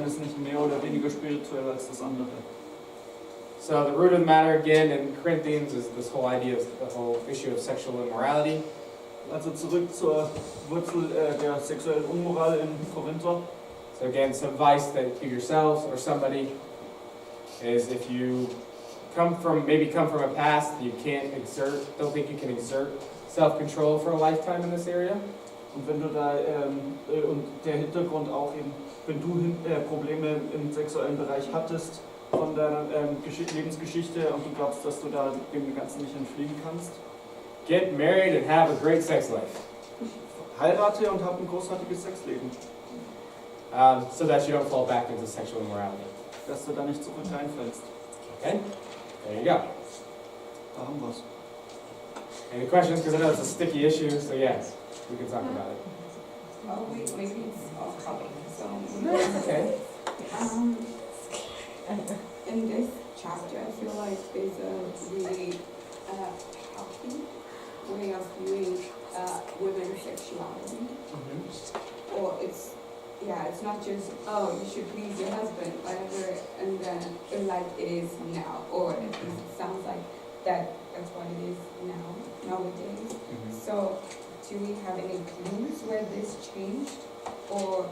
eine ist nicht mehr oder weniger spirituell als das andere. So the root of the matter again in Corinthians is this whole idea of the whole issue of sexual immorality. Also zurück zur Wurzel der sexuellen Unmoral in Korinther. So again, some advice that you yourselves or somebody is if you come from a past you don't think you can exert self-control for a lifetime in this area. Und wenn du da und der Hintergrund auch eben, wenn du Probleme im sexuellen Bereich hattest von deiner Lebensgeschichte und du glaubst, dass du da dem Ganzen nicht entfliehen kannst, get married and have a great sex life. Heirate und hab ein großartiges Sexleben. So that you don't fall back into sexual immorality. Dass du da nicht zurück reinfällst. Okay, there you go. Da haben wir's. Any questions? Because I know it's a sticky issue, so yes, we can talk about it. Oh, wait, maybe it's off topic. So, Okay. In this chapter, I feel like there's a really healthy way of viewing women's sexuality. Mm-hmm. Or it's not just, oh, you should please your husband, whatever, and then like it is now, or at least it sounds like that's what it is nowadays. Mm-hmm. So, do we have any clues where this changed, or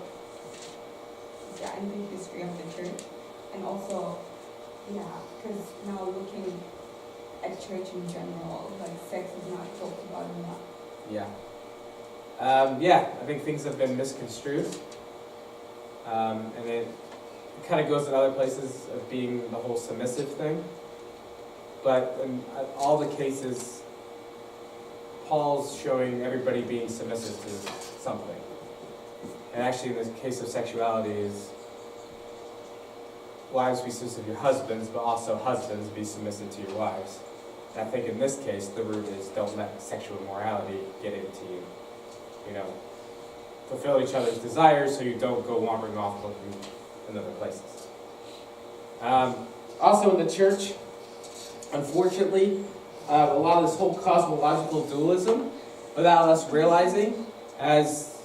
in the history of the church? And also, because now looking at church in general, like sex is not talked about a lot. Yeah. I think things have been misconstrued. And it kind of goes in other places of being the whole submissive thing. But in all the cases, Paul's showing everybody being submissive to something. And actually in the case of sexuality is wives be submissive to your husbands, but also husbands be submissive to your wives. And I think in this case, the root is don't let sexual immorality get into you. You know, fulfill each other's desires so you don't go wandering off looking in other places. Also in the church, unfortunately, a lot of this whole cosmological dualism, without us realizing, because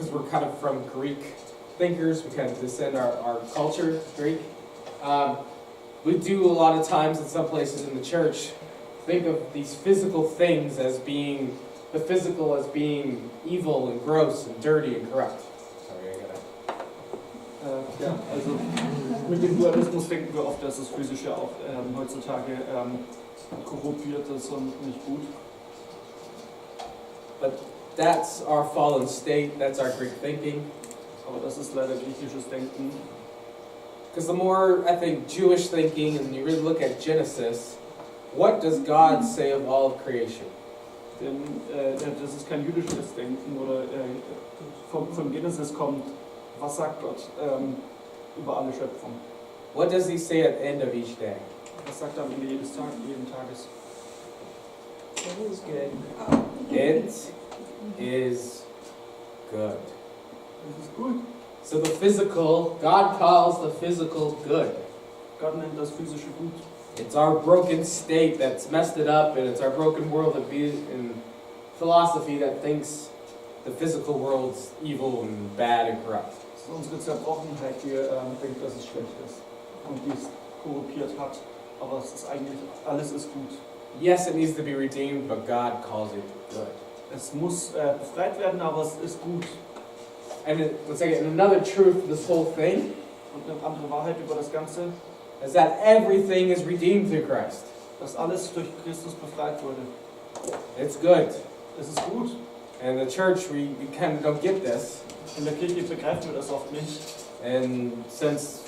we're kind of from Greek thinkers, we kind of descend our culture, Greek. We do a lot of times in some places in the church think of these physical things as being, the physical as being evil and gross and dirty and corrupt. Sorry, I gotta... Also mit dem Dualismus denken wir oft, dass das Physische auch heutzutage korrumpiert ist und nicht gut. But that's our fallen state, that's our Greek thinking. Aber das ist leider griechisches Denken. Because the more, I think, Jewish thinking, and you really look at Genesis, what does God say of all of creation? Denn das ist kein jüdisches Denken, oder von Genesis kommt, was sagt Gott über alle Schöpfung? What does he say at the end of each day? Was sagt er am Ende jeden Tages? It is good. It is good. Das ist gut. So the physical, God calls the physical good. Gott nennt das Physische gut. It's our broken state that's messed it up, and it's our broken world of in philosophy that thinks the physical world's evil and bad and corrupt. Das ist unsere Zerbrochenheit, die denkt, dass es schlecht ist und die es korrumpiert hat. Aber es ist eigentlich, alles ist gut. Yes, it needs to be redeemed, but God calls it good. Es muss befreit werden, aber es ist gut. And let's say another truth of this whole thing Und eine andere Wahrheit über das Ganze, is that everything is redeemed through Christ. dass alles durch Christus befreit wurde. It's good. Es ist gut. And in the church, we kind of don't get this. In der Kirche begreifen wir das oft nicht. And since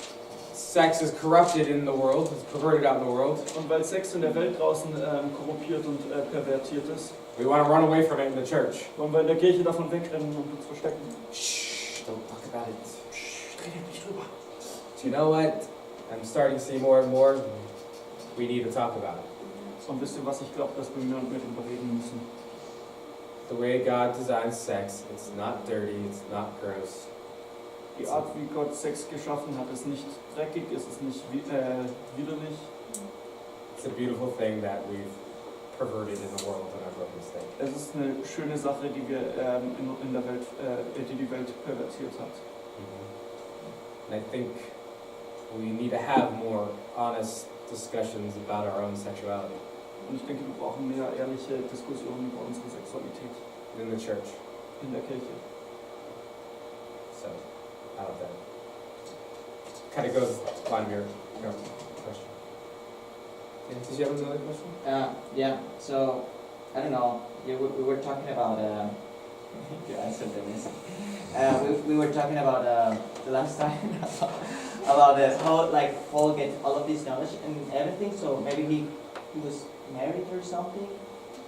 sex is corrupted in the world, it's perverted out in the world, Und weil Sex in der Welt draußen korrumpiert und pervertiert ist, we want to run away from it in the church. wollen wir in der Kirche davon wegrennen und uns verstecken. Shh, don't talk about it. Redet nicht drüber. But you know what? I'm starting to see more and more. We need to talk about it. Und wisst ihr was, ich glaube, dass wir mehr und mehr darüber reden müssen. The way God designs sex, it's not dirty, it's not gross. Die Art, wie Gott Sex geschaffen hat, ist nicht dreckig, ist es nicht widerlich. It's a beautiful thing that we've perverted in the world in our broken state. Es ist eine schöne Sache, die wir in der Welt, die Welt pervertiert hat. And I think we need to have more honest discussions about our own sexuality Und ich denke, wir brauchen mehr ehrliche Diskussionen über unsere Sexualität in the church. in der Kirche. So, how about that? Kind of goes line of your question. Yeah, did you have another question? Yeah, so, I don't know, we were talking about, you answered this. We were talking about the last time about how like Paul gets all of this knowledge and everything, so maybe he was married or something,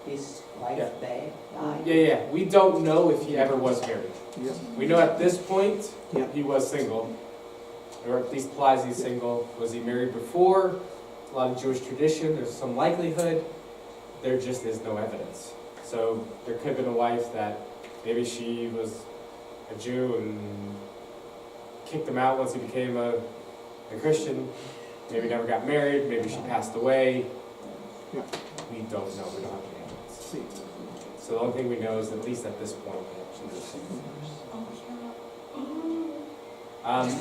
his wife died. Yeah. We don't know if he ever was married. Yeah. We know at this point Yeah. he was single, or at least implies he's single. Was he married before? A lot of Jewish tradition, there's some likelihood. There just is no evidence. So there could have been a wife that maybe she was a Jew and kicked him out once he became a Christian. Maybe never got married, maybe she passed away. Yeah. We don't know, we don't have any evidence. So the only thing we know is, at least at this point, she was single.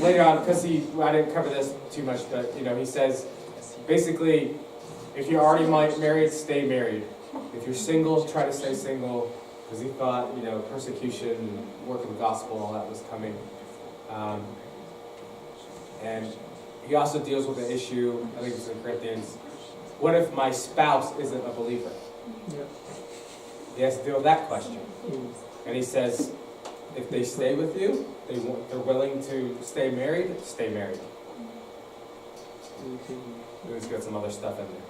Later on, because I didn't cover this too much, but he says, basically, if you're already married, stay married. If you're single, try to stay single, because he thought, persecution, work of the gospel, all that was coming. And he also deals with the issue, I think it's in Corinthians, what if my spouse isn't a believer? Yeah. He has to deal with that question. And he says, if they stay with you, they're willing to stay married, stay married. And he's got some other stuff in there.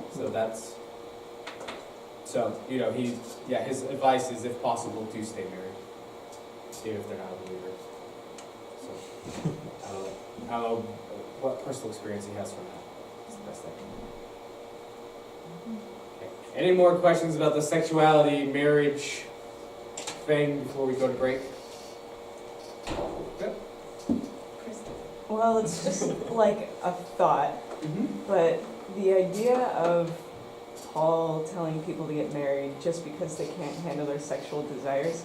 His advice is, if possible, do stay married, even if they're not a believer. So, I don't know what personal experience he has from that. That's the best I can do. Okay. Any more questions about the sexuality, marriage thing before we go to break? Good. Well, it's just like a thought, but the idea of Paul telling people to get married just because they can't handle their sexual desires.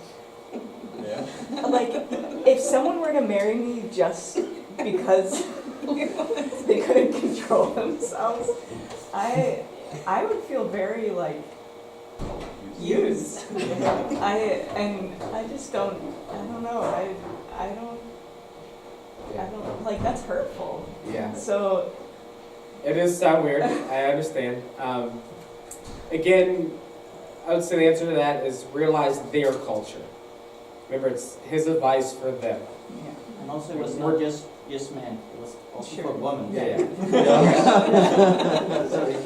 Yeah. Like, if someone were to marry me just because they couldn't control themselves, I would feel very used. I just don't. I don't know. I don't like, that's hurtful. Yeah. So It does sound weird. I understand. Again, I would say the answer to that is realize their culture. Remember, it's his advice for them. Yeah. And also, it was not just men; it was also for women. Yeah. Sorry.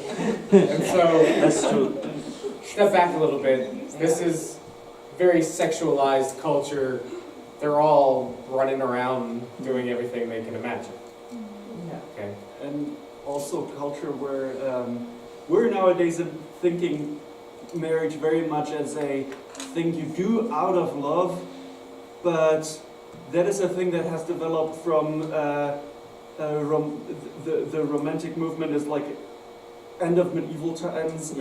And so, That's true. step back a little bit. This is very sexualized culture. They're all running around doing everything they can imagine. Okay. And also culture where we're nowadays thinking marriage very much as a thing you do out of love, but that is a thing that has developed from the romantic movement is like end of medieval times,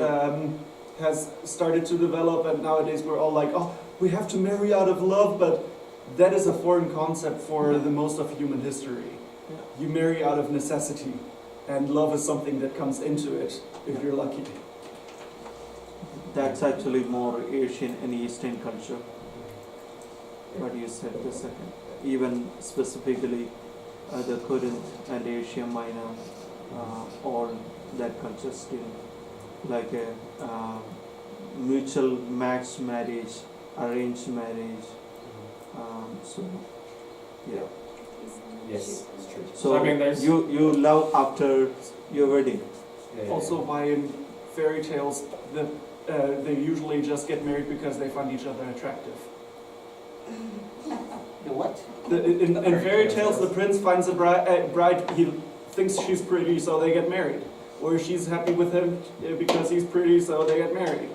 has started to develop, and nowadays we're all like, oh, we have to marry out of love, but that is a foreign concept for the most of human history. You marry out of necessity, and love is something that comes into it, if you're lucky. That's actually more Asian and Eastern culture. What you said the second. Even specifically the Korean and Asia Minor, all that culture still like a mutual matched marriage, arranged marriage. So yeah. Yes, it's true. So I mean, there's you love after your wedding. Also, why in fairy tales they usually just get married because they find each other attractive. The what? In fairy tales, the prince finds a bride, he thinks she's pretty, so they get married. Or she's happy with him because he's pretty, so they get married.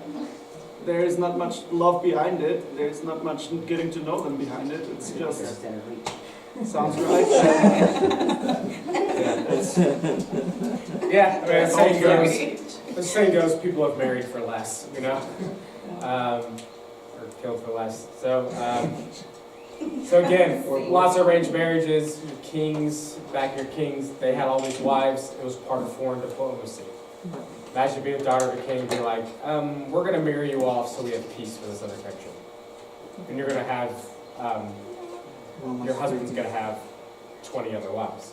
There is not much love behind it. There's not much getting to know them behind it. It's just... Sounds right. yeah, I mean, the saying goes, people have married for less, or killed for less. So, So again, lots of arranged marriages, your kings, back your kings, they had all these wives. It was part of foreign diplomacy. Imagine being a daughter of a king and be like, we're going to marry you off so we have peace for this other country. And you're going to have, your husband's going to have 20 other wives.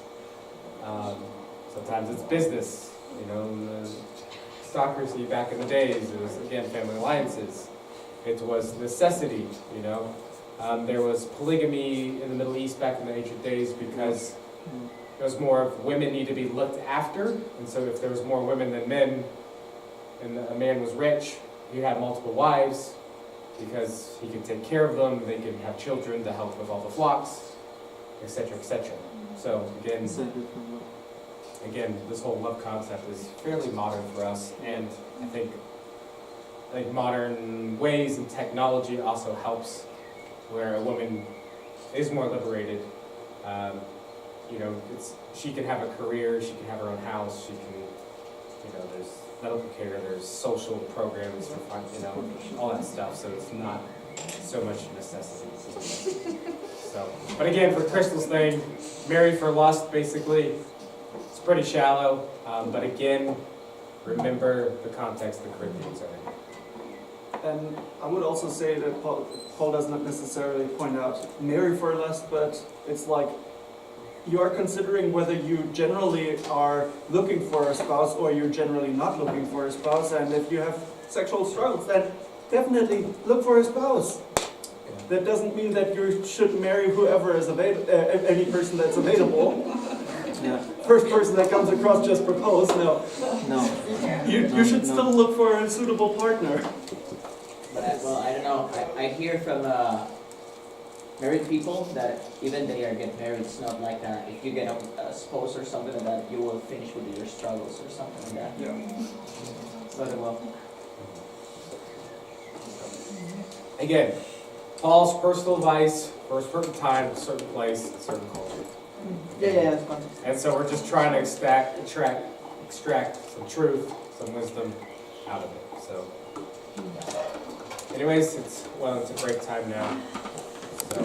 Sometimes it's business, you know, aristocracy back in the days, it was, again, family alliances. It was necessity, you know. There was polygamy in the Middle East back in the ancient days because it was more of women need to be looked after, and so if there was more women than men, and a man was rich, he had multiple wives because he could take care of them, they could have children to help with all the flocks, etc., etc. So again, this whole love concept is fairly modern for us, and I think modern ways and technology also helps, where a woman is more liberated. You know, she can have a career, she can have her own house, she can, you know, there's medical care, there's social programs for fun, you know, all that stuff. So it's not so much necessity. So, but again, for Crystal's thing, marry for lust, basically, it's pretty shallow. But again, remember the context the Corinthians are in. And I would also say that Paul does not necessarily point out marry for lust, but it's like you are considering whether you generally are looking for a spouse or you're generally not looking for a spouse. And if you have sexual struggles, then definitely look for a spouse. That doesn't mean that you should marry whoever is available, any person that's available. Yeah. First person that comes across, just propose. No. You should still look for a suitable partner. But I don't know. I hear from married people that even they are getting married, it's not like that. If you get a spouse or something like that, you will finish with your struggles or something like that. Yeah. But well. Again, Paul's personal advice for a certain time, a certain place, a certain culture. Yeah, that's fine. And so we're just trying to extract some truth, some wisdom out of it. So, anyways, it's a break time now. So.